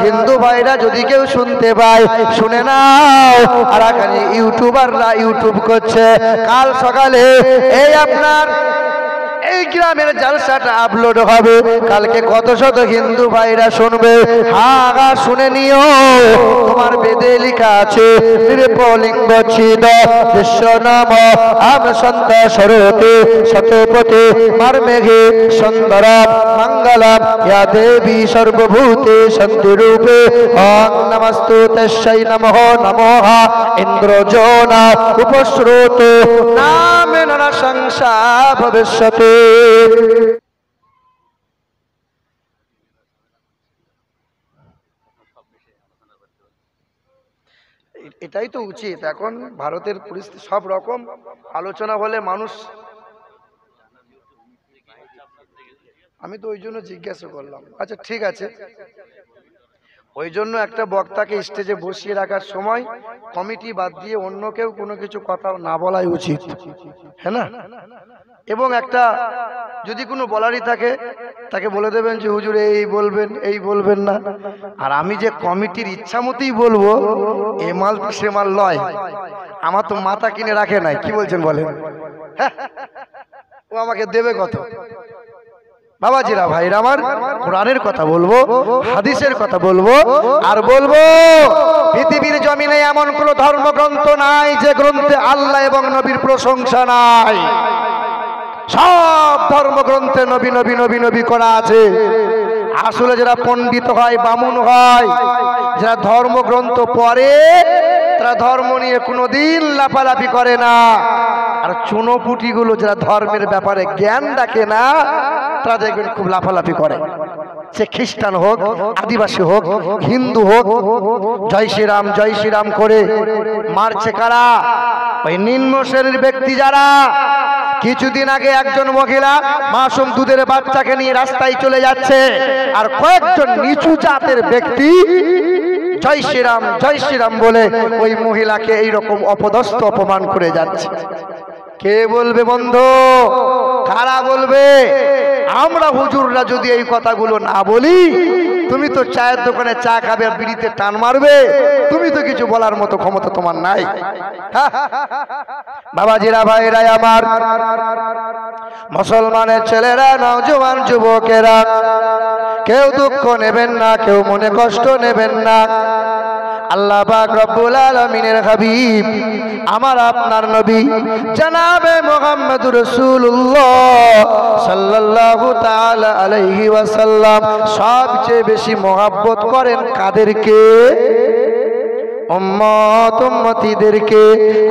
হিন্দু ভাইরা যদি কেউ শুনতে পায় শুনে নাও, আর এখানে ইউটিউবাররা ইউটিউব করছে, কাল সকালে এই আপনার এই গ্রামের জালসাটা আপলোড হবে, কালকে কত শত হিন্দু ভাইরা শুনবে। হা শুনে নিও, তোমার বেদে লেখা আছে নিরপলিঙ্গ ছিদ বিশ্ব নাম আম সন্ত সরতে শতপতে মারমেঘে সুন্দরম মঙ্গলম ইয়া দেবী সর্বভূতে শান্তিরূপে ওম নমস্তু তস্যৈ নমঃ নমঃ ইন্দ্রজোনা উপশ্রুত নামেন সংসা ভবিষ্যতে। এটাই তো উচিত। এখন ভারতের পরিস্থিতি সব রকম আলোচনা হলে মানুষ, আমি তো ওই জন্য জিজ্ঞাসা করলাম। আচ্ছা ঠিক আছে, ওই জন্য একটা বক্তাকে স্টেজে বসিয়ে রাখার সময় কমিটি বাদ দিয়ে অন্য কেউ কোনো কিছু কথা না বলাই উচিত, হ্যাঁ না? এবং একটা যদি কোনো বলারই থাকে তাকে বলে দেবেন যে হুজুর এই বলবেন, এই বলবেন না। আর আমি যে কমিটির ইচ্ছা মতোই বলবো, এ মাল তো সে মাল নয়। আমার তো মাথা কিনে রাখে নাই, কি বলছেন বলেন? হ্যাঁ, ও আমাকে দেবে কত? বাবাজিরা ভাইরা আমার, কোরআনের কথা বলবো, হাদিসের কথা বলবো, আর বলবো পৃথিবীর জমিনে এমন কোন ধর্মগ্রন্থ নাই যে গ্রন্থে আল্লাহ এবং নবীর প্রশংসা নাই। সব ধর্মগ্রন্থে নবী নবী নবী নবী করা আছে। আসলে যারা পণ্ডিত হয়, বামুন হয়, যারা ধর্মগ্রন্থ পড়ে, তারা ধর্ম নিয়ে কোনোদিন লাফালাফি করে না। আর চুনোপুটি গুলো যারা ধর্মের ব্যাপারে জ্ঞান রাখে না, তারা দেখবেন খুব লাফালাফি করে। সে খ্রিস্টান হোক, আদিবাসী হোক, হিন্দু হোক, জয় শ্রীরাম করে মারছে কারা? ওই নিম্ন শ্রেণীর ব্যক্তি যারা। কিছুদিন আগে একজন মহিলা মাসুম দুধের বাচ্চাকে নিয়ে রাস্তায় চলে যাচ্ছে, আর কয়েকজন নিচু জাতের ব্যক্তি জয় শ্রীরাম বলে ওই মহিলাকে এইরকম অপদস্থ অপমান করে যাচ্ছে। কে বলবে বন্ধু? কারা বলবে? আমরা হুজুররা যদি এই কথাগুলো না বলি, তুমি তো চায়ের দোকানে চা খাবে, বিড়িতে টান মারবে, তুমি তো কিছু বলার মতো ক্ষমতা তোমার নাই। বাবাজিরা ভাইরা আমার, মুসলমানের ছেলেরা, নওজোয়ান যুবকেরা, কেউ দুঃখ নেবেন না, কেউ মনে কষ্ট নেবেন না। আল্লাহ পাক রব্বুল আলামিনের হাবিব আমার আপনার নবী জনাবে মুহাম্মদুর রাসূলুল্লাহ সাল্লাল্লাহু তাআলা আলাইহি ওয়াসাল্লাম সবচেয়ে বেশি মহব্বত করেন কাদেরকে? উম্মত উম্মতিদেরকে।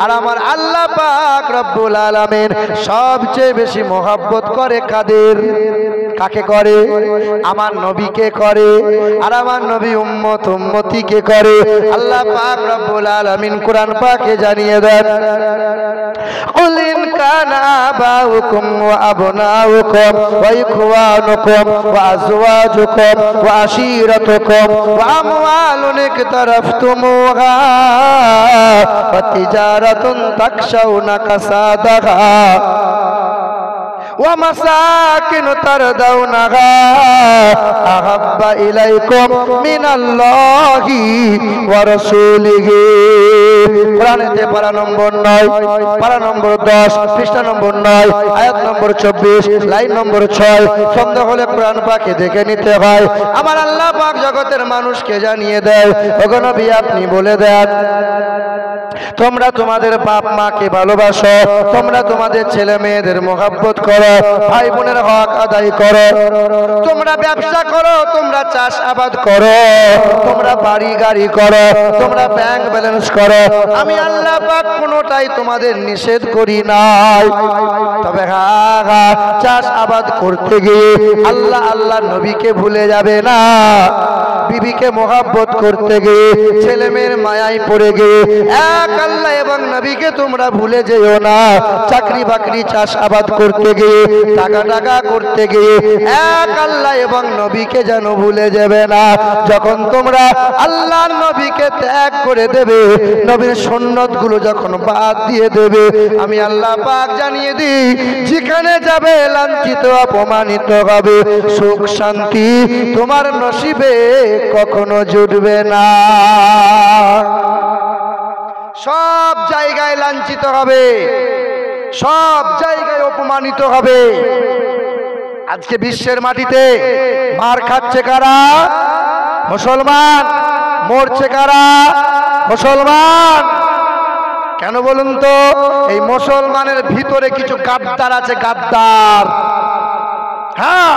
আর আমার আল্লাহ পাক রব্বুল আলামিন সবচেয়ে বেশি মহব্বত করে কাদের? কাকে করে? আমার নবীকে করে। আর আমার নবী উম্মত উম্মতিকে করে। আল্লাহ পাক রব্বুল আলামিন কোরআন পাকে জানিয়ে দেন, কুল ইন কানা আবাউকুম ওয়া আবনাউকুম ওয়া ইখওয়ানুকুম ওয়া আজওয়াজুকুম ওয়া আশীরাতুকুম ওয়া আমওয়ালুন ইকতারাফতুমুহা ওয়া তিজারাতুন তাকশাউনা কাসাদাহা ومساكن ترضونها أحب إليكم من الله ورسوله। কোরআনেতে পারা নম্বর 9, পারা নম্বর 10, পৃষ্ঠা নম্বর 9, আয়াত নম্বর 24, লাইন নম্বর 6। সন্দেহ হলে কোরআন পাকে দেখে নিতে হয়। আমার আল্লাহ পাক জগতের মানুষকে জানিয়ে দেয়, ওগো নবী আপনি বলে দেন, তোমরা তোমাদের বাপ মাকে ভালোবাসো, তোমরা তোমাদের ছেলে মেয়েদের মহব্বত করো, ভাই বোনের হক আদায় করো, তোমরা ব্যবসা করো, তোমরা চাষ আবাদ করো, তোমরা বাড়ি গাড়ি করো, তোমরা ব্যাংক ব্যালেন্স করো। আমি আল্লাহ পাক কোনোটাই তোমাদের নিষেধ করি নাই। তবে হ্যাঁ, চাষ আবাদ করতে গিয়ে আল্লাহ নবীকে ভুলে যাবে না। বিবিকে মহব্বত করতে গিয়ে, ছেলে মেয়ের মায়ায় পড়ে গিয়ে এক আল্লাহ এবং নবীকে তোমরা ভুলে যেও না। চাকরি বাকরি চাষ আবাদ করতে গিয়ে, টাকা টাকা করতে গিয়ে এক আল্লাহ এবং নবীকে যেন ভুলে যাবে না। যখন তোমরা আল্লাহ নবীকে ত্যাগ করে দেবে, নবীর সুন্নত গুলো যখন বাদ দিয়ে দেবে, আমি আল্লাহ পাক জানিয়ে দিই, যেখানে যাবে লাঞ্ছিত অপমানিত হবে, সুখ শান্তি তোমার নসিবে কখনো জুটবে না। সব জায়গায় লাঞ্ছিত হবে, সব জায়গায় অপমানিত হবে। আজকে বিশ্বের মাটিতে মার খাচ্ছে কারা? মুসলমান। মরছে কারা? মুসলমান। কেন বলুন তো? এই মুসলমানের ভিতরে কিছু গাদ্দার আছে, গাদ্দার। হ্যাঁ,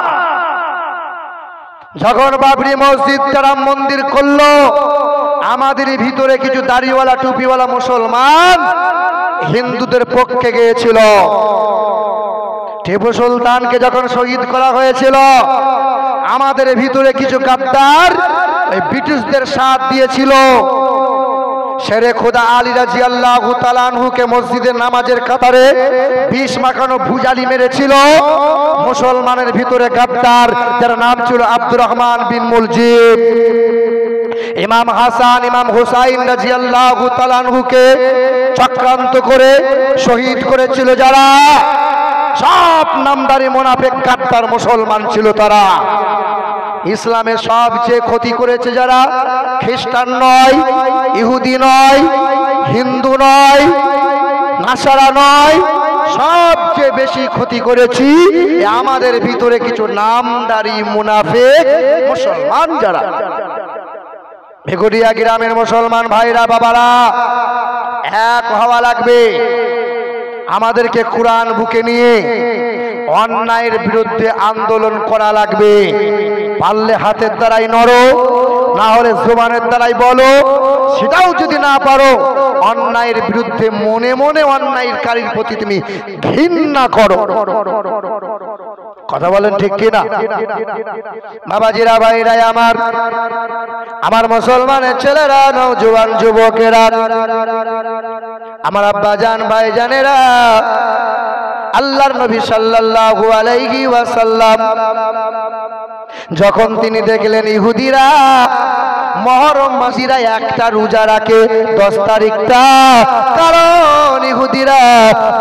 যখন বাবরি মসজিদ রাম মন্দির করলো, আমাদের ভিতরে কিছু দাড়িওয়ালা টুপিওয়ালা মুসলমান হিন্দুদের পক্ষে গিয়েছিল। টিপু সুলতানকে যখন শহীদ করা হয়েছিল, আমাদের ভিতরে কিছু গাদ্দার ওই ব্রিটিশদের সাথ দিয়েছিল। শেরে খোদা আলী রাদিয়াল্লাহু তাআলা আনহুকে মসজিদের নামাজের কাতারে বিষ মাখানো ভুজালি মেরেছিল মুসলমানের ভিতরে গাদ্দার, যার নাম ছিল আব্দুর রহমান বিন মুলজিম। ইমাম হাসান, ইমাম হুসাইন রাদিয়াল্লাহু তাআলা আনহুকে চক্রান্ত করে শহীদ করেছিল যারা, সব নামদারি মুনাফিক গাদ্দার মুসলমান ছিল তারা। ইসলামের সবচেয়ে ক্ষতি করেছে যারা, খ্রিস্টান নয়, ইহুদি নয়, হিন্দু নয়, নাসারা নয়, সবচেয়ে বেশি ক্ষতি করেছি আমাদের ভিতরে কিছু নামদারি মুনাফিক মুসলমান যারা। ভেগুড়িয়া গ্রামের মুসলমান ভাইরা বাবারা, এক হওয়া লাগবে। আমাদেরকে কোরআন বুকে নিয়ে অন্যায়ের বিরুদ্ধে আন্দোলন করা লাগবে। পারলে হাতের দ্বারাই নড়ো, না হলে জবানের দ্বারাই বলো। সেটাও যদি না পারো, অন্যায়ের বিরুদ্ধে মনে মনে অন্যায়কারীর প্রতি তুমি ঘৃণা করো। কথা বলেন ঠিক কিনা? বাবাজিরা, ভাইরা আমার, আমার মুসলমানের ছেলেরা, নওজোয়ান যুবকেরা, আমার আব্বাজান ভাইজানেরা, আল্লাহর নবী সাল্লাল্লাহু আলাইহি ওয়াসাল্লাম যখন তিনি দেখলেন ইহুদিরা মহরম মাসিরা একটা রোজা রাখে 10 তারিখটা, কারণ ইহুদিরা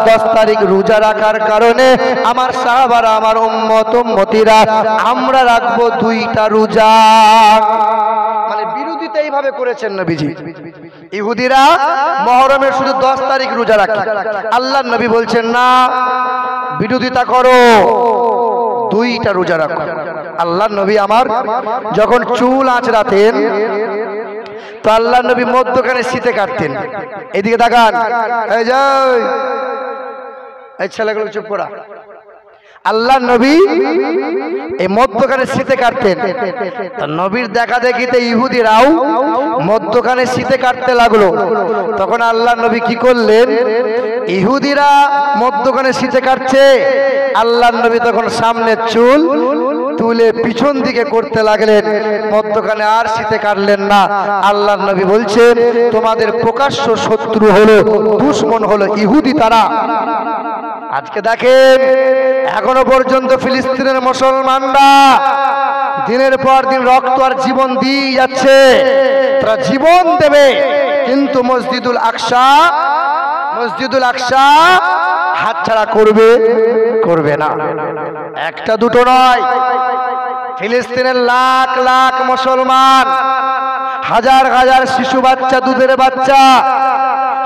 10 তারিখ রোজা রাখার কারণে আমার সাহাবারা, আমার উম্মতিরা আমরা রাখবো 2টা রোজা। মানে বিরোধিতা এইভাবে করেছেন নবীজি। ইহুদিরা মহরমের শুধু 10 তারিখ রোজা রাখে, আল্লাহর নবী বলছেন না, বিরোধিতা করো, 2টা রোজা রাখো। আল্লাহর নবী আমার যখন চুল আঁচড়াতেন, তো আল্লাহর নবী মধ্যখানে শীতে কাটতেন। এদিকে তাকান, এই যে এই ছেলেগুলো চুপ করা। আল্লাহর নবী এই মধ্যখানে শীতে কাটতেন। নবীর দেখা দেখিতে ইহুদিরাও মধ্যখানে শীতে কাটতে লাগলো। তখন আল্লাহর নবী কি করলেন? ইহুদিরা মধ্যখানে শীতে কাটছে, আল্লাহর নবী তখন সামনে চুল তুলে পিছন দিকে করতে লাগলেন, মধ্যখানে আর শীতে কাটলেন না। আল্লাহর নবী বলছেন, তোমাদের প্রকাশ্য শত্রু হলো, দুশমন হলো ইহুদি তারা। আজকে দেখেন, এখনো পর্যন্ত ফিলিস্তিনের মুসলমানরা দিনের পর দিন রক্ত আর জীবন দিয়ে যাচ্ছে। তারা জীবন দেবে, কিন্তু মসজিদুল আকসা হাতছাড়া করবে না। একটা দুটো নয়, ফিলিস্তিনের লাখ লাখ মুসলমান, হাজার হাজার শিশু বাচ্চা, দুধের বাচ্চা,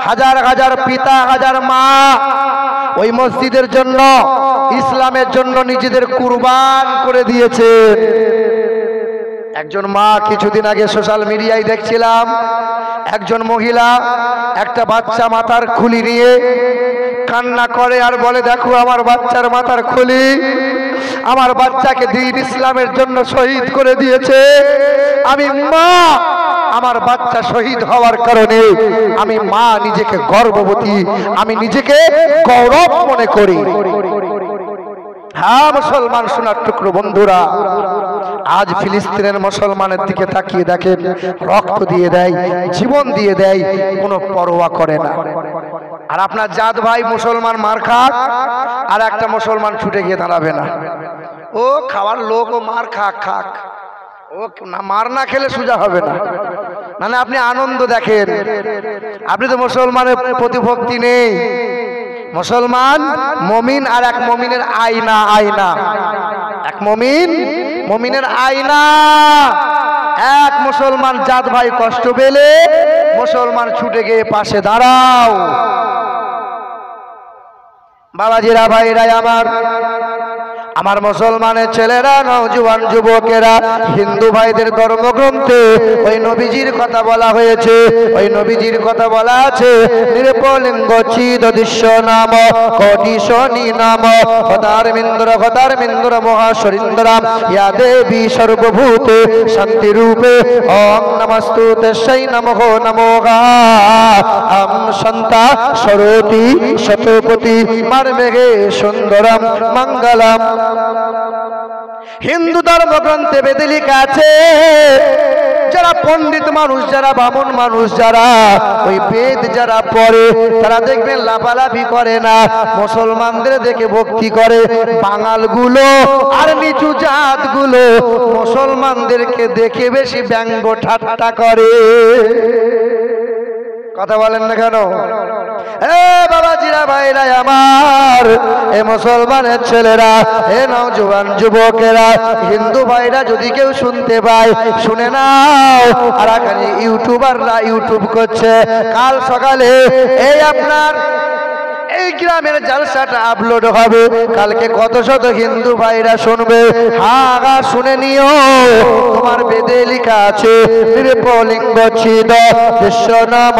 হাজার হাজার পিতা, হাজার মা ওই মসজিদের জন্য, ইসলামের জন্য নিজেদের কুরবান করে দিয়েছে। একজন মা, কিছুদিন আগে সোশ্যাল মিডিয়ায় দেখছিলাম, একজন মহিলা একটা বাচ্চা মাথার খুলি নিয়ে কান্না করে আর বলে, দেখো আমার বাচ্চার মাথার খুলি, আমার বাচ্চাকে দ্বীন ইসলামের জন্য শহীদ করে দিয়েছে। আমি মা, আমার বাচ্চা শহীদ হওয়ার কারণে আমি মা নিজেকে গর্ববতী, আমি নিজেকে গৌরব মনে করি। হ্যাঁ মুসলমান সোনার টুকরো বন্ধুরা, আজ ফিলিস্তিনের মুসলমানের দিকে তাকিয়ে দেখেন, রক্ত দিয়ে দেয়, জীবন দিয়ে দেয়, কোনো পরোয়া করে না। আর আপনার জাত ভাই মুসলমান মার খাক, আর একটা মুসলমান ছুটে গিয়ে দাঁড়াবে না। ও খাওয়ার লোক, ও মার খাক খাক, ও না মার না খেলে সোজা হবে না। মানে আপনি আনন্দ দেখেন, আপনি তো মুসলমানের প্রতিভক্তি নেই। মুসলমান মমিন, আর এক মমিনের আয়না, আয়না এক মমিন, মমিনের আয়না। এক মুসলমান জাত ভাই কষ্ট পেলে মুসলমান ছুটে গিয়ে পাশে দাঁড়াও। বাবাজিরা, ভাইরা আমার, আমার মুসলমানের ছেলেরা, নওজোয়ান যুবকেরা, হিন্দু ভাইদের ধর্মগ্রন্থে ওই নবীজির কথা বলা হয়েছে, ওই নবীজির কথা বলা আছে, নিরপলিঙ্গ ছিদ দৃশ্য নাম কোটি শনি নাম হতারমিন্দ্র মহাশরীন্দ্রাম ইয়া দেবী সর্বভূতে শান্তি রূপে ওম নমস্তুতে সেই নমঃ নমোগা আম সন্তা সরোতি শতপতি মারমেঘে সুন্দরম মঙ্গলম। হিন্দু ধর্মগ্রন্থে বেদে লেখা আছে, যারা পণ্ডিত মানুষ, যারা বামন মানুষ, যারা ওই বেদ যারা পড়ে, তারা দেখবেন লাফালাফি করে না, মুসলমানদের দেখে ভক্তি করে। বাঙালগুলো আর নিচু জাতগুলো মুসলমানদেরকে দেখে বেশি ব্যঙ্গ ঠাট্টা করে। কথা বলেন না কেন? এ বাবাজিরা, ভাইরা আমার, এ মুসলমানের ছেলেরা, এ নওজোয়ান যুবকেরা, হিন্দু ভাইরা যদি কেউ শুনতে পায় শুনে নাও। আর এখানে ইউটিউবাররা ইউটিউব করছে, কাল সকালে এই আপনার এই গ্রামের জালসাটা আপলোড হবে, কালকে কত শত হিন্দু ভাইরা শুনবে। হা শুনে নিও, তোমার বেদে লেখা আছে, নিরপলিঙ্গ ছিদ বিশ্ব নাম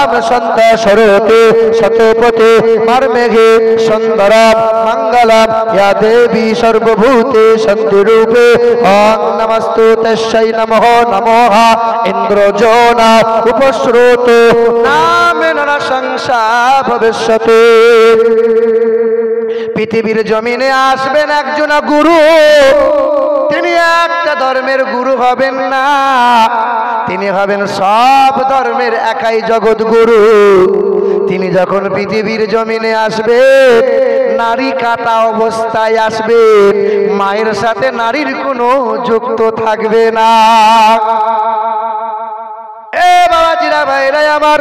আম সন্ত সরোতে শতপতে মারমেঘে সুন্দরম মঙ্গলম ইয়া দেবী সর্বভূতে শান্তি রূপে ওম নমস্তুতে সেই নমঃ নমঃ ইন্দ্রজোনা উপশ্রুত নামে নরসংসা ভবিষ্যতে। পৃথিবীর জমিনে আসবেন একজন গুরু, তিনি একটা ধর্মের গুরু হবেন না, তিনি হবেন সব ধর্মের একাই জগৎ গুরু। তিনি যখন পৃথিবীর জমিনে আসবে, নারী কাটা অবস্থায় আসবে, মায়ের সাথে নারীর কোনো যুক্ত থাকবে না। এ বাবাজিরা, ভাইরা আমার,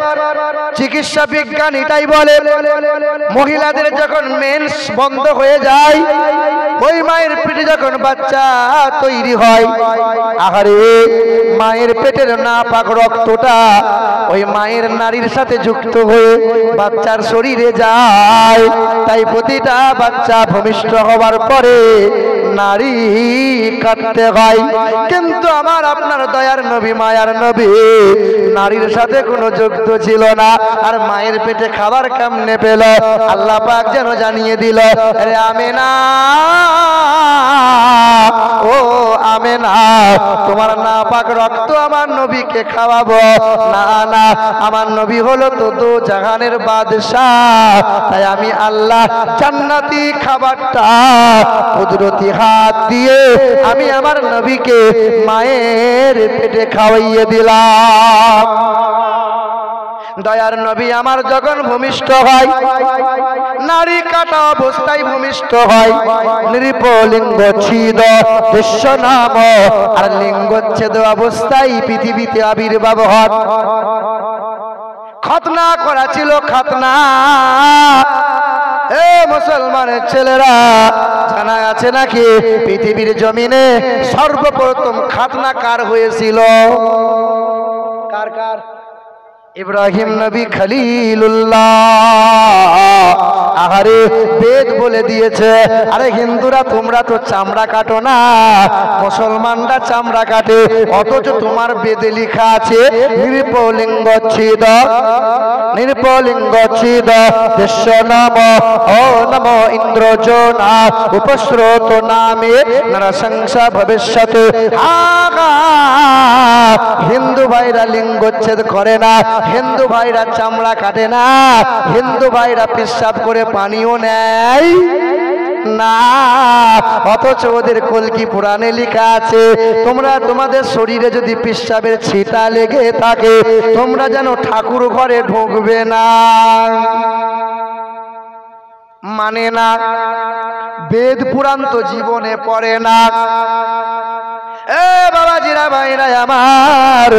চিকিৎসা বিজ্ঞান এটাই বলে, মহিলাদের যখন মেন্স বন্ধ হয়ে যায়, ওই মায়ের পেটে যখন বাচ্চা তৈরি হয়, আহারে মায়ের পেটের নাপাক রক্তটা ওই মায়ের নারীর সাথে যুক্ত হয়ে বাচ্চার শরীরে যায়। তাই প্রতিটা বাচ্চা ভূমিষ্ঠ হওয়ার পরে নারী কাটতে হয়। কিন্তু আমার আপনার দয়ার নবী, মায়ার নবী, নারীর সাথে কোনো যুক্ত ছিল না। আর মায়ের পেটে খাবার কেমনে পেল? আল্লাহ পাক যেন জানিয়ে দিল, আরে আমেনা, ও আমেনা, তোমার নাপাক রক্ত আমার নবীকে খাওয়াবো না। না, আমার নবী হলো তো দো জাহানের বাদশাহ, তাই আমি আল্লাহ জান্নাতি খাবারটা কুদরতি হাত দিয়ে আমি আমার নবীকে মায়ের পেটে খাওয়াইয়ে দিলাম। দয়ার নবী আমার যখন ভূমিষ্ঠ হয়, নারী কাটা অবস্থায় ভূমিষ্ঠ হয়, নৃপলিঙ্গ ছিদ বিশ্ব নাম, আর লিঙ্গচ্ছেদ অবস্থায় পৃথিবীতে আবির্ভাব হয়। খতনা করা ছিল, খতনা। এ মুসলমানের ছেলেরা, জানা আছে নাকি পৃথিবীর জমিনে সর্বপ্রথম খতনা কার হয়েছিল? কার কার? ইব্রাহিম নবী খলিলুল্লাহ। আহারে বেদ বলে দিয়েছে, আরে হিন্দুরা তোমরা তো চামড়া কাটো না, মুসলমানরা চামড়া কাটে, অথচ তোমার বেদে লেখা আছে নৃপলিঙ্গ ছিদ, নৃপলিঙ্গ ছিদ বিশ্ব নাম ও নম ইন্দ্রজোনা উপশ্রুত নামে নরসংসা ভবিষ্যতে। হিন্দু ভাইরা লিঙ্গচ্ছেদ করে না, হিন্দু ভাইরা চামড়া কাটে না, হিন্দু ভাইরা পেশাব করে পানিও নেয় না, অথচ ওদের কলকি পুরাণে লেখা আছে তোমরা তোমাদের শরীরে যদি পেশাবের ছিটা লেগে থাকে তোমরা যেন ঠাকুর ঘরে ঢুকবে না। মানে না, বেদ পুরাণ তো জীবনে পড়ে না। এ বাবাজিরা ভাইরা আমার,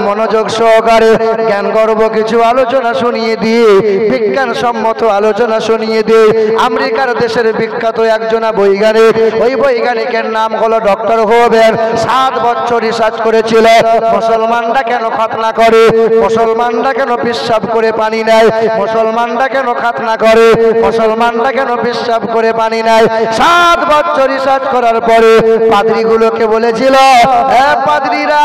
মনোযোগ সহকারে জ্ঞান গর্ব কিছু আলোচনা শুনিয়ে দিয়ে, বিজ্ঞান সম্মত আলোচনা শুনিয়ে দিয়ে, আমেরিকার দেশের বিখ্যাত একজনা বৈজ্ঞানিক, ওই বৈজ্ঞানিকের নাম হলো ডক্টর হোবের। 7 বছর রিসার্চ করেছিল মুসলমানরা কেন খাতনা করে, মুসলমানরা কেন পেশাব করে পানি নেয়, মুসলমানরা কেন খাতনা করে, মুসলমানরা কেন পেশাব করে পানি নেয়। 7 বছর রিসার্চ করার পরে পাদ্রীগুলোকে বলেছে, পাদ্রীরা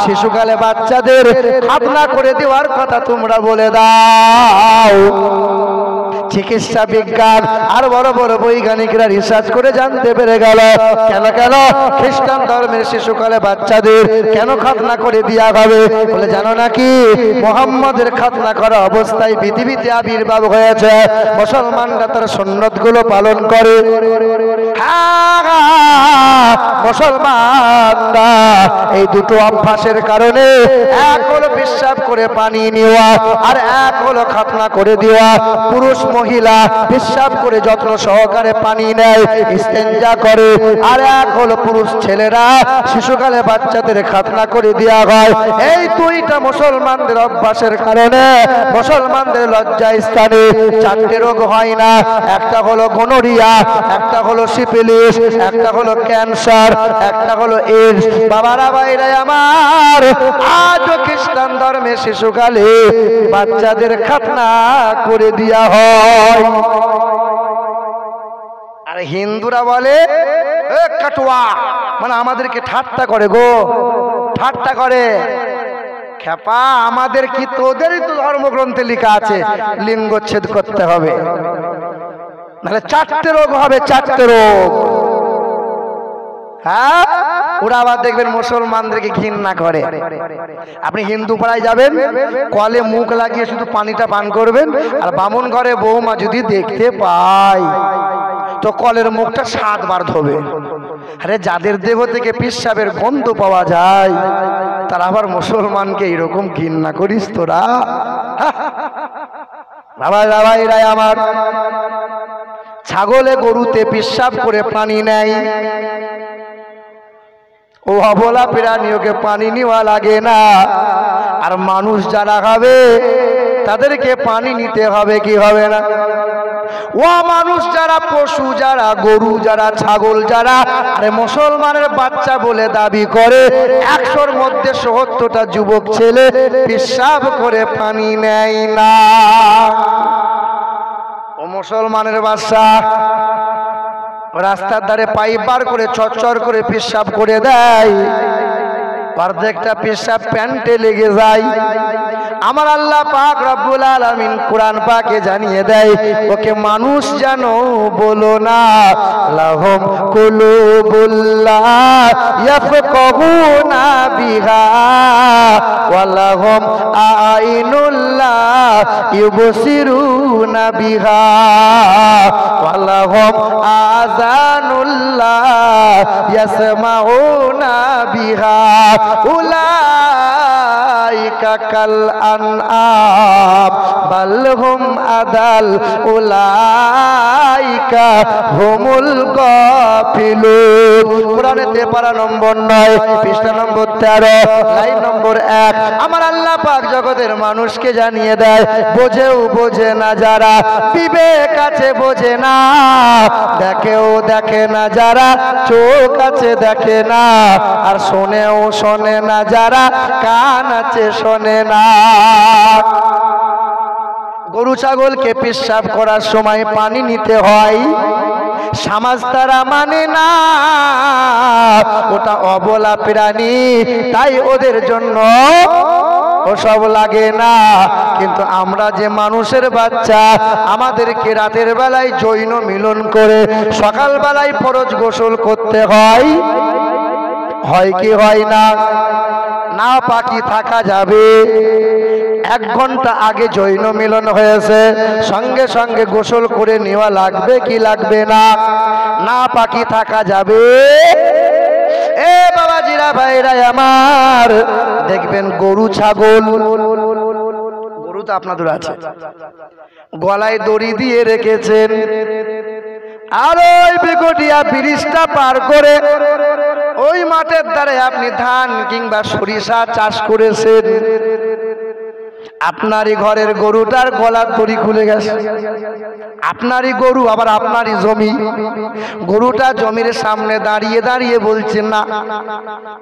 শিশুকালে বাচ্চাদের খাতনা করে দেওয়ার কথা তোমরা বলে দাও। চিকিৎসা বিজ্ঞান আর বড় বড় বৈজ্ঞানিকরা রিসার্চ করে জানতে পেরে গেল কেন কেন খ্রিস্টান ধর্মের শিশুকালে বাচ্চাদের কেন খাতনা করে দেওয়া হবে। বলে জানো নাকি, মুহাম্মদের খাতনা করা অবস্থায় পৃথিবীতে আবির্ভাব হয়েছে, মুসলমানরা তার সুন্নত গুলো পালন করে। মুসলমানরা এই দুটো অভ্যাসের কারণে, এক হলো পেশাব করে পানি নেওয়া আর এক হলো খাতনা করে দেওয়া। পুরুষ মহিলা পেশাব করে যত্ন সহকারে পানি নেয়, ইস্তেঞ্জা করে, আর এক হলো পুরুষ ছেলেরা শিশুকালে বাচ্চাদের খাতনা করে দেওয়া হয়। এই দুইটা মুসলমানদের অভ্যাসের কারণে মুসলমানদের লজ্জা স্থানে 4টে রোগ হয় না। একটা হলো গনোরিয়া, একটা হলো সিফিলিস, একটা হলো ক্যান্সার, একটা হলো এইডস। বাবারা ভাইরা আমার, আজও খ্রিস্টান ধর্মে শিশুকালে বাচ্চাদের খাতনা করে দেওয়া হয়। আর হিন্দুরা বলে কাটুয়া, মানে আমাদেরকে ঠাট্টা করে গো, ঠাট্টা করে। খেপা, আমাদের কি, তোদেরই তো ধর্মগ্রন্থে লেখা আছে লিঙ্গচ্ছেদ করতে হবে, নাহলে 4টে রোগ হবে, 4টে রোগ। হ্যাঁ, ওরা আবার দেখবেন মুসলমানদেরকে ঘৃণা করে। আপনি হিন্দু পাড়ায় যাবেন, কলে মুখ লাগিয়ে শুধু পানিটা পান করবেন, আর বামুন ঘরে বৌমা যদি দেখতে পায় তো কলের মুখটা 7 বার ধোবে। আরে যাদের দেহ থেকে পেশাবের গন্ধ পাওয়া যায় তারা আবার মুসলমানকে এরকম ঘৃণা করিস তোরা? বাবা বাবাইরা আমার, ছাগলে গরুতে পেশাব করে পানি নেয়, ও অবলা প্রাণী, ওকে পানি নেওয়া লাগে না। আর মানুষ যারা খাবে তাদেরকে পানি নিতে হবে কি হবে না? ও মানুষ যারা, পশু যারা, গরু যারা, ছাগল যারা, আরে মুসলমানের বাচ্চা বলে দাবি করে 100-র মধ্যে 70টা যুবক ছেলে পেশাব করে পানি নেয় না। ও মুসলমানের বাচ্চা রাস্তার ধারে পাইপ বার করে চচ্চর করে পেশাব করে দেয়, অর্ধেকটা পেশাব প্যান্টে লেগে যায়। আমার আল্লাহ পাক রব্বুল আলামিন কোরআন পাকে জানিয়ে দেয়, ওকে মানুষ জানো বলো না, লাহুম কুলুবুল্লাহ ইয়াফকাহুনা বিহা ওয়া লাহুম আইনুল্লাহ ইউবসিরুনা বিহা ওয়া লাহুম আযানুল্লাহ ইয়াসমাউনা বিহা উলাইকা কাল আনআম বাল হুম আদাল উলাইকা হুমুল গাফিলুন। কোরআনেতে পারা নম্বর 9, পৃষ্ঠা নম্বর 13, লাইন নম্বর 1। আমার আল্লাহ পাক জগতের মানুষকে জানিয়ে দেয়, বোঝেও বোঝে না যারা, বিবেক আছে বোঝে না, দেখেও দেখে না যারা, চোখ আছে দেখে না, আর শোনেও শোনে না যারা, কান আছে শোনে না। গরু ছাগলকে পেশাব করার সময় পানি নিতে হয়, সমাজ তারা মানে না, ওটা অবলা প্রাণী, তাই ওদের জন্য ওসব লাগে না। কিন্তু আমরা যে মানুষের বাচ্চা, আমাদেরকে রাতের বেলায় যৌন মিলন করে সকাল বেলায় ফরজ গোসল করতে হয়, হয় কি হয় না? না পাকি থাকা যাবে? 1 ঘন্টা আগে জৈন মিলন হয়েছে, সঙ্গে সঙ্গে গোসল করে নেওয়া লাগবে কি লাগবে না? না পাকি থাকা যাবে? এ বাবাজিরা ভাইরা আমার, দেখবেন গরু ছাগল, গরু তো আপনাদের আছে, গলায় দড়ি দিয়ে রেখেছেন, আর ওই বিকটিয়া ব্রিজটা পার করে ওই মাঠের ধারে আপনি ধান কিংবা সরিষা চাষ করেছেন, আপনারই ঘরের গরুটার গলার দড়ি খুলে গেছে, আপনারই গরু, আবার আপনারই জমি, গরুটা জমির সামনে দাঁড়িয়ে দাঁড়িয়ে বলছেন না,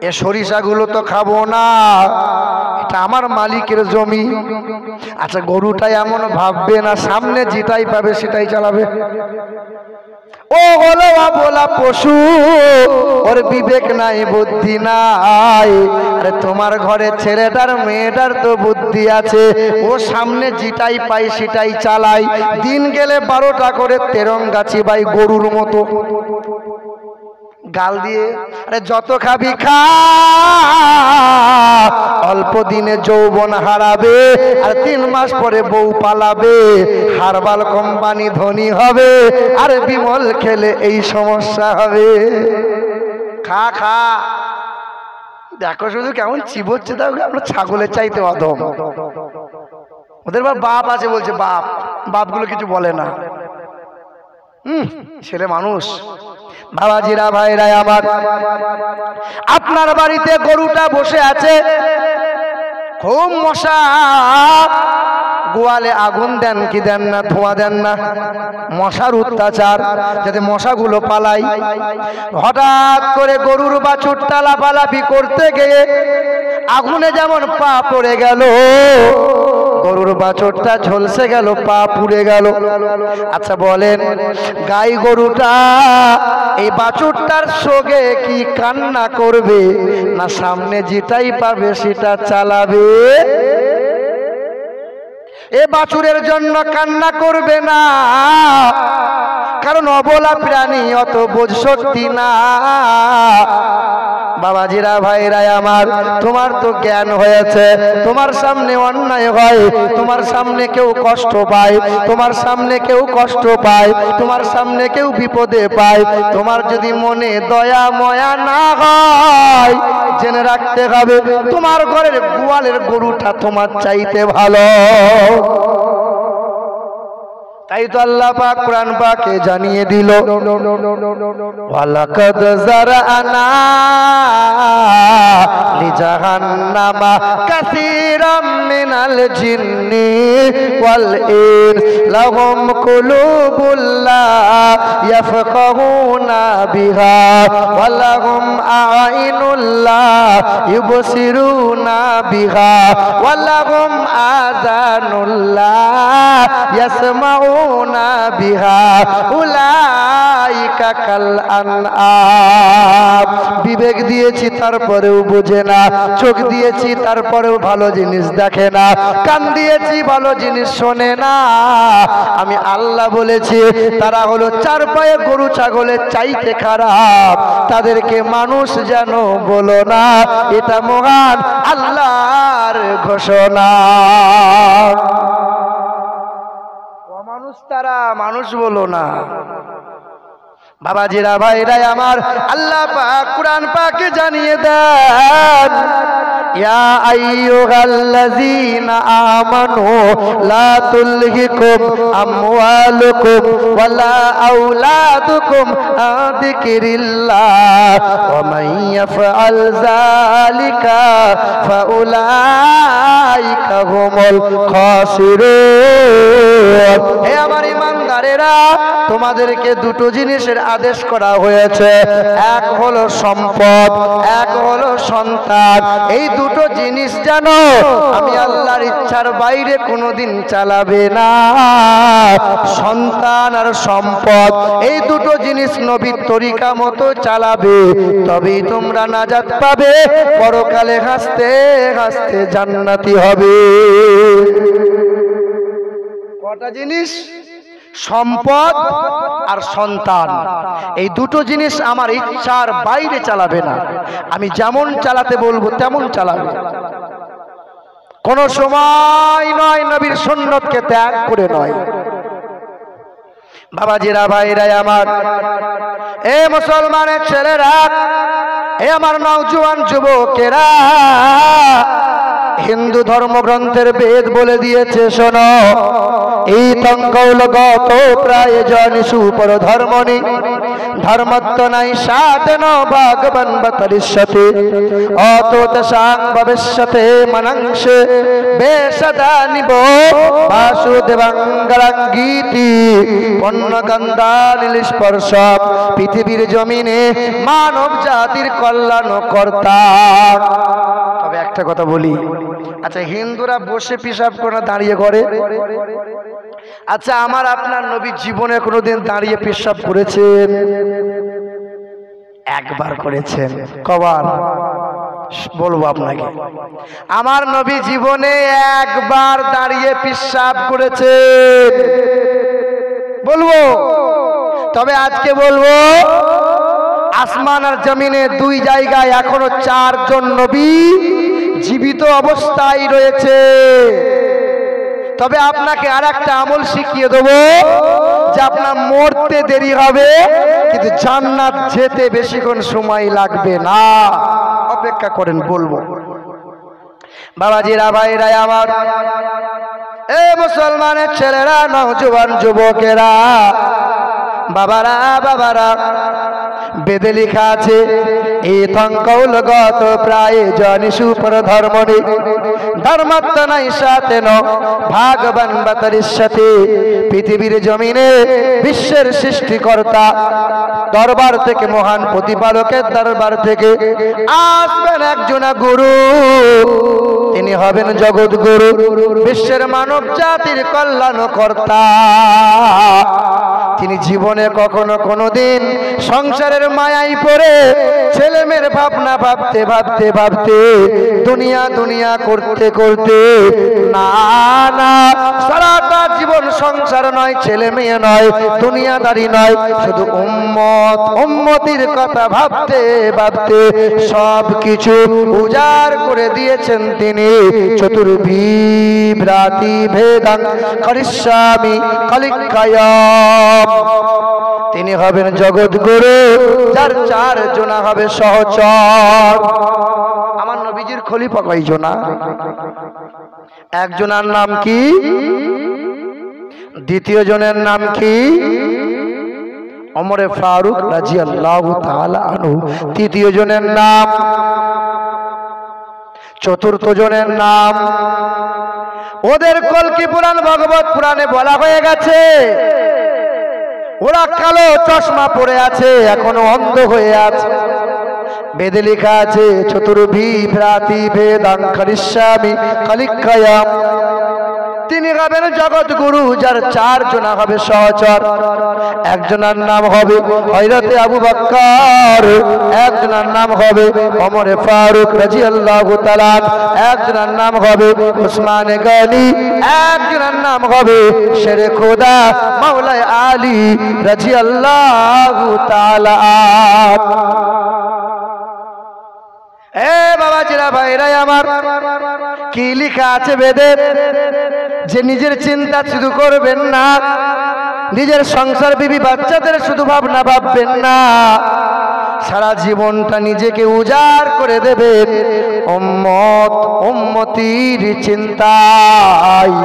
এ সরিষাগুলো তো খাবো না, এটা আমার মালিকের জমি। আচ্ছা, গরুটা এমন ভাববে না সামনে যেটাই পাবে সেটাই চালাবে? ও হলো অবলা পশু, ওর বিবেক নাই, বুদ্ধি নাই। আরে তোমার ঘরে ছেলেটার মেয়েটার তো বুদ্ধি আছে, ও সামনে যেটাই পাই সেটাই চালাই, দিন গেলে 12টা করে তেরঙ্গা চিবাই গরুর মতো গাল দিয়ে। আরে যত খাবি খা, অল্প দিনে যৌবন হারাবে, আর 3 মাস পরে বউ পালাবে, হারবাল কোম্পানি ধনী হবে, আর বিমল খেলে এই সমস্যা হবে। খা খা, দেখো শুধু কেমন চিবোচ্ছে, দেখো আমরা ছাগলের চাইতে অধম। ওদের বাপ আছে বলছে, বাপ, বাপগুলো কিছু বলে না, ছেলে মানুষ। বাবাজিরা ভাইরা আমার, আপনার বাড়িতে গরুটা বসে আছে, খুব মশা, গোয়ালে আগুন দেন কি দেন না, ধোঁয়া দেন না, মশার অত্যাচার, যাতে মশাগুলো পালাই। হঠাৎ করে গরুর বাছুরটা লাফালাফি করতে গিয়ে আগুনে যেমন পা পড়ে গেল, গরুর বাছুরটা ঝলসে গেল, পা পুড়ে গেল। আচ্ছা বলেন, গাই গরুটা এই বাছুরটার সঙ্গে কি কান্না করবে, না সামনে যেটাই পাবে সেটা চালাবে? এ বাছুরের জন্য কান্না করবে না, কারণ অবলা প্রাণী, অত বোঝ শক্তি না। বাবাজিরা ভাইরা আমার, তোমার তো জ্ঞান হয়েছে, তোমার সামনে অন্যায় হয়, তোমার সামনে কেউ কষ্ট পায়, তোমার সামনে কেউ কষ্ট পায়, তোমার সামনে কেউ বিপদে পায়, তোমার যদি মনে দয়া ময়া না হয়, জেনে রাখতে হবে তোমার ঘরের গোয়ালের গরুটা তোমার চাইতে ভালো। তাই তো আল্লাহ পাক কোরআন পাকে জানিয়ে দিল, ওয়ালাকাদ যারানা লিজাহান্নামা কাসীরাম মিনাল জিন্নি ওয়াল ইনস লাহুম কুলুবুল লা ইয়াফকাহুনা বিহা ওয়া লাহুম আ'ইনুল লা ইউবসিরুনা বিহা ওয়া লাহুম আযানুল লা ইয়াসমাউনা বিহা উলাইকা কাল আনআম। বিবেক দিয়েছি তারপরেও বোঝে না, চোখ দিয়েছি তারপরেও ভালো জিনিস দেখে না, কান দিয়েছি ভালো জিনিস শোনে না। আমি আল্লাহ বলেছি তারা হলো 4 পায়ে গরু ছাগলের চাইতে খারাপ, তাদেরকে মানুষ যেন বলো না, এটা মহান আল্লাহর ঘোষণা। মানুষ তারা, মানুষ বলো না। বাবাজিরা ভাইরা আমার, আল্লাহ পাক কুরআন পাকে জানিয়ে দেন, ইয়া আইয়ুহাল্লাযীনা আমানু লা তুলহিকুম আমওয়ালুকুম ওয়ালা আওলাদুকুম আন যিকরিল্লাহ ওয়া মান ইয়াফআল যালিকা ফাউলাইকা হুমুল খাসিরুন। হে আমার ঈমানদারেরা, তোমাদেরকে 2টো জিনিসের আদেশ করা হয়েছে, এক হলো সম্পদ, এক হলো সন্তান। এই 2টো জিনিস জানো আমি আল্লাহর ইচ্ছার বাইরে কোনোদিন চালাবে না। সন্তান আর সম্পদ, এই 2টো জিনিস নবীর তরিকা মতো চালাবে, তবেই তোমরা নাজাত পাবে, পরকালে হাসতে হাসতে জান্নাতি হবে। কটা জিনিস? সম্পদ আর সন্তান, এই 2টো জিনিস আমার ইচ্ছার বাইরে চালাবে না, আমি যেমন চালাতে বলবো তেমন চালাবে। কোন সময় নয়, নবীর সুন্নতকে ত্যাগ করে নয়। বাবাজিরা, ভাইরা আমার, এ মুসলমানের ছেলেরা, এ আমার নওজোয়ান যুবকেরা, হিন্দু ধর্মগ্রন্থের বেদ বলে দিয়েছে, শোনো, এই তঙ্কৌলগত প্রায়োজন সুপর ধর্মনি ধর্মত্ব নাই সাধন ভগবান বতরিষ্যতে অতোত সাং ভবিষ্যতে মনংসে বেশদা নিব বাসুদেবাঙ্গরাঙ্গীতি পণ্যগন্ধা নীলস্পর্শ পৃথিবীর জমিনে মানব জাতির কল্যাণ কর্তা। তবে একটা কথা বলি, আচ্ছা হিন্দুরা বসে পিশাব করে দাঁড়িয়ে করে? আচ্ছা আমার আপনার নবী জীবনে কোনোদিন দাঁড়িয়ে পেশাব করেছেন? একবার করেছেন। কবার বলবো আপনাকে? আমার নবী জীবনে একবার দাঁড়িয়ে পেশাব করেছেন, বলবো। তবে আজকে বলবো, আসমান আর জমিনে দুই জায়গায় এখনো 4 জন নবী জীবিত অবস্থায় রয়েছে। তবে আপনাকে আর একটা আমল শিখিয়ে দেবো, যে আপনার মরতে দেরি হবে কিন্তু জান্নাত যেতে বেশিক্ষণ সময় লাগবে না। অপেক্ষা করেন, বলবো। বাবাজিরা, ভাইরা আমার, এ মুসলমানের ছেলেরা, নওজোয়ান যুবকেরা, বাবারা, বাবারা, বেদে লেখা আছে, এই তঙ্কৌলগত প্রায়োজন সুপর ধর্মনি ধর্মত্ব নাই সাথে ন ভগবান বতরিষ্যতে। পৃথিবীর জমিনে বিশ্বের সৃষ্টিকর্তা দরবার থেকে, মহান প্রতিপালকের দরবার থেকে আসবেন একজন গুরু, তিনি হবেন জগৎ গুরু, বিশ্বের মানব জাতির কল্যাণ কর্তা। তিনি জীবনে কখনো কোনোদিন সংসারের মায়ায় পড়ে ছেলে মেয়ের ভাবনা ভাবতে ভাবতে ভাবতে দুনিয়া দুনিয়া করতে করতে, না না, সারাটা জীবন সংসার নয়, ছেলে মেয়ে নয়, দুনিয়াদারি নয়, শুধু উম্মত উম্মতির কথা ভাবতে ভাবতে সব কিছু উজাড় করে দিয়েছেন তিনি। চতুর্বিভ্রাতি ভেদাং করিষ্যামি কলিকায়াম। তিনি হবেন জগৎ গুরু, যার 4 জনা হবে সহচর। আমার নবীজির খলিফা কয় জনা? একজনের নাম কি? দ্বিতীয় জনের নাম কি? ওমরে ফারুক রাদিয়াল্লাহু তাআলা আনহু। তৃতীয় জনের নাম? চতুর্থ জনের নাম? ওদের কলকি পুরাণ ভগবত পুরাণে বলা হয়ে গেছে, ওরা কালো চশমা পরে আছে, এখনো অন্ধ হয়ে আছে। বেদে লেখা আছে, চতুর্বিভ্রাতি ভেদাং করিষ্যামি কলিকায়াম। তিনি হবেন জগৎ গুরু, যার 4 জনা হবে সহচর। একজনের নাম হবে হযরতে আবু বকর, একজনের নাম হবে ওমরে ফারুক রাদিয়াল্লাহু তাআলা, একজনের নাম হবে উসমান গনি, একজনের নাম হবে শেরে খোদা মাওলানা আলী রাদিয়াল্লাহু তাআলা। এ বাবাজিরা, ভাইরা আমার, কি লেখা আছে বেদে? যে নিজের চিন্তা শুধু করবেন না, নিজের সংসার বিবি বাচ্চাদের শুধু ভাবনা ভাববেন না, সারা জীবনটা নিজেকে উজাড় করে দেবেন উম্মত উম্মতির চিন্তায়।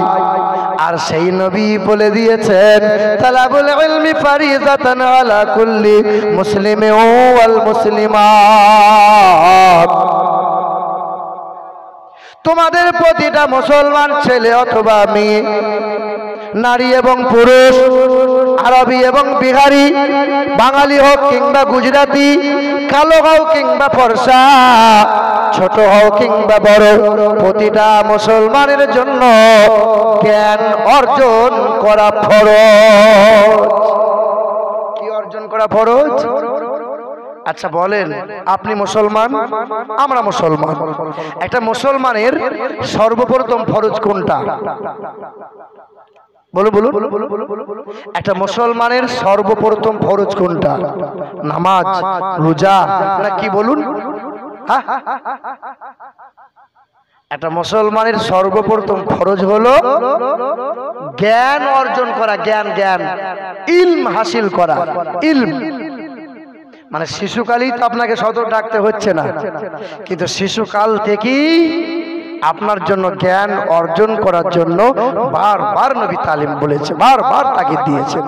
আর সেই নবী বলে দিয়েছেন, তালাবুল ইলমি ফারিজাতান আলা কুল্লি মুসলিমিন ওয়াল মুসলিমাত। তোমাদের প্রতিটা মুসলমান ছেলে অথবা মেয়ে, নারী এবং পুরুষ, আরবি এবং বিহারি, বাঙালি হোক কিংবা গুজরাটি, কালো হোক কিংবা ফর্সা, ছোট হোক কিংবা বড়, প্রতিটা মুসলমানের জন্য জ্ঞান অর্জন করা ফরজ। কি অর্জন করা ফরজ? আচ্ছা বলেন, আপনি মুসলমান, আমরা মুসলমান, একটা মুসলমানের সর্বপ্রথম ফরজ কোনটা? বলুন বলুন, একটা মুসলমানের সর্বপ্রথম ফরজ কোনটা? নামাজ, রোজা, না কি বলুন? একটা মুসলমানের সর্বপ্রথম ফরজ হলো জ্ঞান অর্জন করা, জ্ঞান জ্ঞান ইলম হাসিল করা। ইলম মানে শিশুকালই তো আপনাকে সদর ডাকতে হচ্ছে না, কিন্তু শিশুকাল থেকেই আপনার জন্য জ্ঞান অর্জন করার জন্য বারবার নবী তালিম বলেছে, বারবার তাগিদ দিয়েছেন।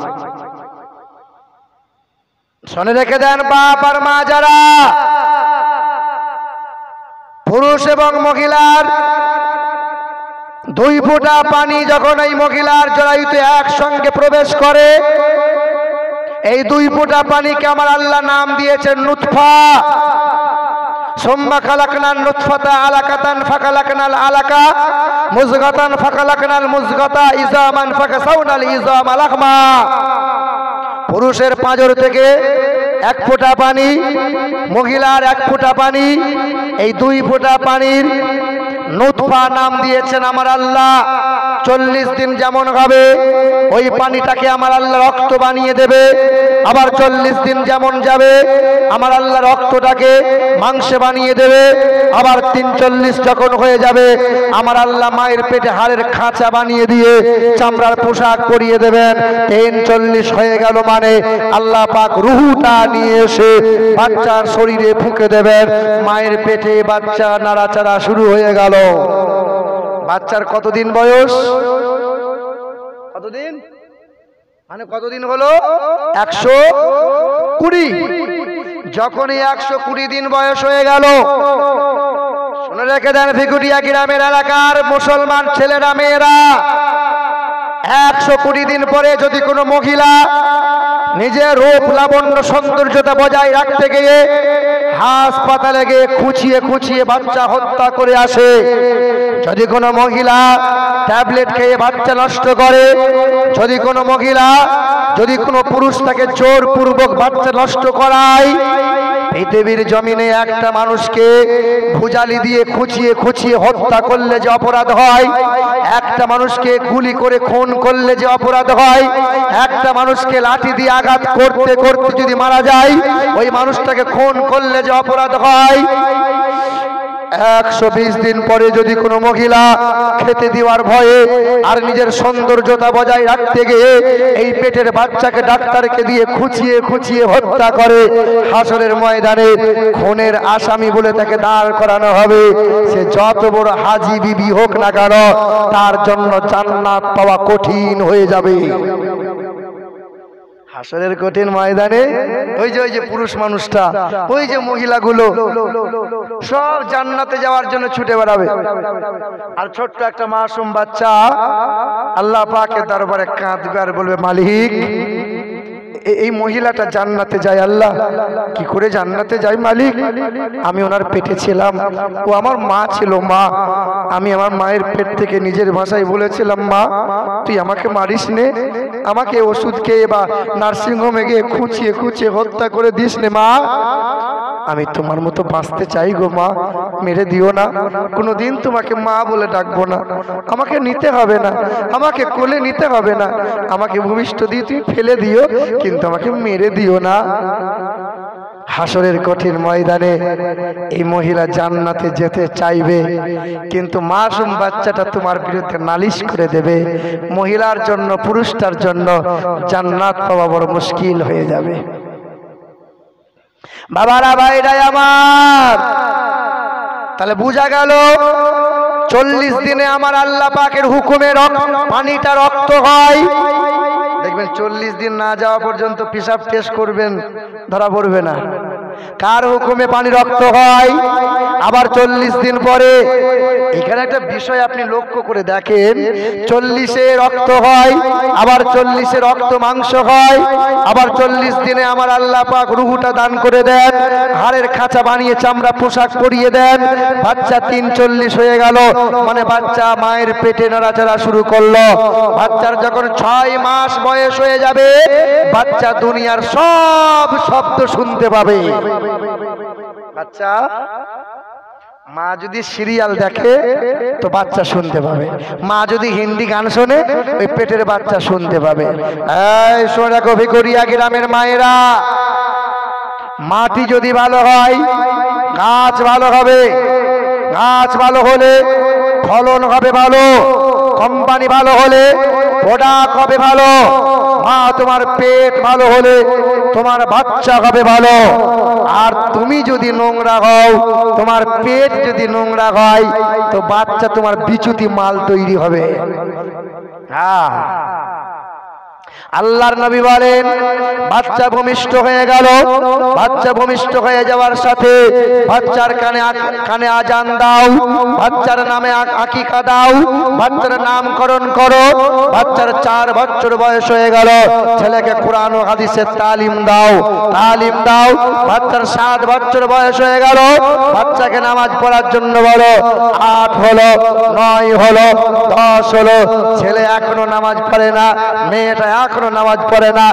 শুনে রেখে দেন বাপ আর মা যারা, পুরুষ এবং মহিলার দুই ফোঁটা পানি যখন এই মহিলার জরায়ুতে একসঙ্গে প্রবেশ করে, এই দুই ফোঁটা পানিকে আমার আল্লাহ নাম দিয়েছেন নুতফা। সুম্মা খালাকনাল নুতফাতা আলাকাতান ফাখালাকনাল আলাকা মুযগাতান ফাখালাকনাল মুযগাতা ইযামান ফাকাসাউনাল ইযামা লাহমা। পুরুষের পাঁজর থেকে এক ফোঁটা পানি, মহিলার এক ফোঁটা পানি, এই দুই ফোঁটা পানির নুতফা নাম দিয়েছেন আমার আল্লাহ। 40 দিন যেমন হবে ওই পানিটাকে আমার আল্লাহ রক্ত বানিয়ে দেবে, আবার 40 দিন যেমন যাবে আমার আল্লাহ রক্তটাকে মাংসে বানিয়ে দেবে, আবার 43 যখন হয়ে যাবে আমার আল্লাহ মায়ের পেটে হাড়ের খাঁচা বানিয়ে দিয়ে চামড়ার পোশাক পরিয়ে দেবেন। 43 হয়ে গেল মানে আল্লাহ পাক রুহুটা নিয়ে এসে বাচ্চার শরীরে ফুঁকে দেবেন। মায়ের পেটে বাচ্চা নাড়াচাড়া শুরু হয়ে গেল। বাচ্চার কতদিন বয়স? কতদিন মানে কতদিন হলো? 120। যখনই 120 দিন বয়স হয়ে গেল, শুনে রেখে দেন ভিকুটিয়া গ্রামের এলাকার মুসলমান ছেলেরা মেয়েরা, 120 দিন পরে যদি কোনো মহিলা নিজের রূপ লাবণ্য সৌন্দর্যতা বজায় রাখতে গিয়ে হাসপাতালে গিয়ে খুঁচিয়ে খুঁচিয়ে বাচ্চা হত্যা করে আসে, যদি কোনো মহিলা ট্যাবলেট খেয়ে বাচ্চা নষ্ট করে, যদি কোনো মহিলা, যদি কোনো পুরুষ তাকে জোরপূর্বক বাচ্চা নষ্ট করায়, পৃথিবীর জমিনে একটা মানুষকে ভুজালি দিয়ে খুঁচিয়ে খুঁচিয়ে হত্যা করলে যে অপরাধ হয়, একটা মানুষকে গুলি করে খুন করলে যে অপরাধ হয়, একটা মানুষকে লাঠি দিয়ে আঘাত করতে করতে যদি মারা যায় ওই মানুষটাকে খুন করলে যে অপরাধ হয়, 120 দিন পরে যদি কোনো মহিলা খেতে দেওয়ার ভয়ে আর নিজের সৌন্দর্যতা বজায় রাখতে গিয়ে এই পেটের বাচ্চাকে ডাক্তারকে দিয়ে খুঁচিয়ে খুঁচিয়ে হত্যা করে, হাসরের ময়দানে খুনের আসামি বলে তাকে দাঁড় করানো হবে। সে যত বড় হাজি বিবি হোক না কেন তার জন্য জান্নাত পাওয়া কঠিন হয়ে যাবে। হাসরের কঠিন ময়দানে ওই যে পুরুষ মানুষটা, ওই যে মহিলাগুলো সব জান্নাতে যাওয়ার জন্য ছুটে বেড়াবে, আর ছোট্ট একটা মাসুম বাচ্চা আল্লাহ পাকের দরবারে কাঁদবে আর বলবে, মালিক এই মহিলাটা জান্নাতে যায়, আল্লাহ কি করে জান্নাতে যায় মালিক? আমি ওনার পেটে ছিলাম, ও আমার মা ছিল, মা আমি আমার মায়ের পেট থেকে নিজের ভাষায় বলেছিলাম, মা তুই আমাকে মারিস নে, আমাকে ওষুধ খেয়ে বা নার্সিংহোমে গিয়ে খুঁচিয়ে খুঁচিয়ে হত্যা করে দিস নে মা, আমি তোমার মতো বাঁচতে চাই গো মা, মেরে দিও না, কোনোদিন তোমাকে মা বলে ডাকবো না, আমাকে নিতে হবে না, আমাকে কোলে নিতে হবে না, আমাকে ভূমিষ্ঠ দিয়ে তুমি ফেলে দিও, কিন্তু আমাকে মেরে দিও না। হাসরের কঠিন ময়দানে এই মহিলা জান্নাতে যেতে চাইবে, কিন্তু মাসুম বাচ্চাটা তোমার বিরুদ্ধে নালিশ করে দেবে। মহিলার জন্য পুরুষটার জন্য জান্নাত পাওয়া বড় মুশকিল হয়ে যাবে। বাবারা ভাইরাই আমার, তাহলে বুঝা গেল 40 দিনে আমার আল্লাহ পাকের হুকুমে পানিটা রক্ত হয়। দেখবেন 40 দিন না যাওয়া পর্যন্ত পেশাব টেস্ট করবেন, ধরা পড়বে না। কার হুকুমে পানি রক্ত হয়? আবার 40 দিন পরে, এখানে একটা বিষয় আপনি লক্ষ্য করে দেখেন, 40-এ রক্ত হয়, আবার 40-এ রক্ত মাংস হয়, আবার 40 দিনে আমার আল্লাহ পাক রুহুটা দান করে দেন, হাড়ের খাঁচা বানিয়ে চামড়া পোশাক পরিয়ে দেন। বাচ্চা 43 হয়ে গেল মানে বাচ্চা মায়ের পেটে নড়াচড়া শুরু করলো। বাচ্চার যখন 6 মাস বয়স হয়ে যাবে বাচ্চা দুনিয়ার সব শব্দ শুনতে পাবে। বাচ্চা, মা যদি সিরিয়াল দেখে তো বাচ্চা শুনতে পাবে, মা যদি হিন্দি গান শোনে ওই পেটের বাচ্চা শুনতে পাবে। এই শোনো রাখো ভিকুরিয়া গ্রামের মায়েরা, মাটি যদি ভালো হয় গাছ ভালো হবে, গাছ ভালো হলে ফলন হবে ভালো, কোম্পানি ভালো হলে প্রোডাক্ট হবে ভালো, মা তোমার পেট ভালো হলে তোমার বাচ্চা হবে ভালো। আর তুমি যদি নোংরা হও, তোমার পেট যদি নোংরা হয়, তো বাচ্চা তোমার বিচ্যুতি মাল তৈরি হবে। হ্যাঁ, আল্লাহর নবী বলেন বাচ্চা ভূমিষ্ঠ হয়ে গেল, বাচ্চা ভূমিষ্ঠ হয়ে যাওয়ার সাথে বাচ্চার কানে আজান দাও, বাচ্চার নামে আকিকা দাও, বাচ্চার নামকরণ করো। বাচ্চার 4 বছর বয়স হয়ে গেল, ছেলেকে কোরআন ও হাদিসের তালিম দাও, তালিম দাও। বাচ্চার 7 বছর বয়স হয়ে গেল, বাচ্চাকে নামাজ পড়ার জন্য বলো। 8 হলো, 9 হলো, 10 হলো, ছেলে এখনো নামাজ পড়ে না, মেয়েটা এখনো নামাজ পড়ে না।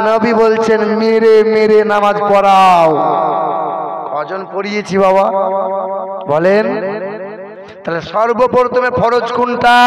নবী বলছেন মেরে মেরে নামাজ পড়াও। কজন পড়িয়েছি বাবা বলেন? তাহলে সর্বপ্রথমে ফরজ কোনটা?